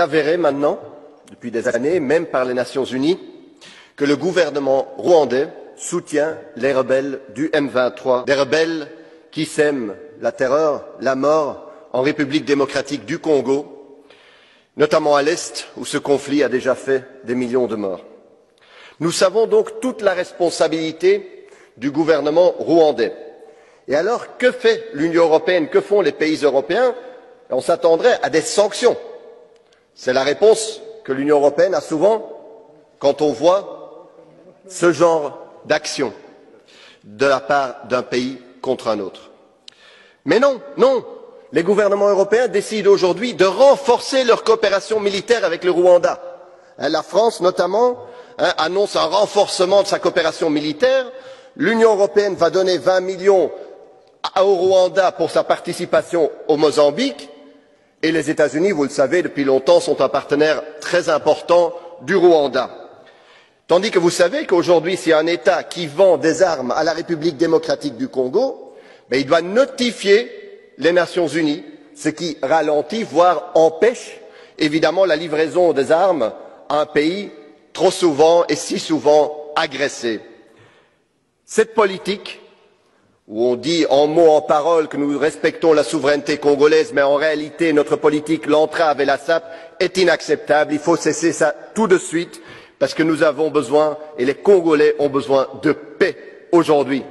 avéré maintenant, depuis des années, même par les Nations Unies, que le gouvernement rwandais soutient les rebelles du M23, des rebelles qui sèment la terreur, la mort en République démocratique du Congo, notamment à l'Est, où ce conflit a déjà fait des millions de morts. Nous savons donc toute la responsabilité du gouvernement rwandais. Et alors, que fait l'Union européenne, que font les pays européens? On s'attendrait à des sanctions. C'est la réponse que l'Union européenne a souvent quand on voit ce genre d'action de la part d'un pays contre un autre. Mais non, non, les gouvernements européens décident aujourd'hui de renforcer leur coopération militaire avec le Rwanda. La France, notamment, annonce un renforcement de sa coopération militaire. L'Union européenne va donner 20 millions au Rwanda pour sa participation au Mozambique. Et les États-Unis, vous le savez, depuis longtemps, sont un partenaire très important du Rwanda. Tandis que vous savez qu'aujourd'hui, s'il y a un État qui vend des armes à la République démocratique du Congo, il doit notifier les Nations Unies, ce qui ralentit, voire empêche, évidemment, la livraison des armes à un pays trop souvent et si souvent agressé. Cette politique, où on dit en mots, en paroles que nous respectons la souveraineté congolaise, mais en réalité notre politique l'entrave et la sape, est inacceptable. Il faut cesser ça tout de suite, parce que nous avons besoin, et les Congolais ont besoin de paix aujourd'hui.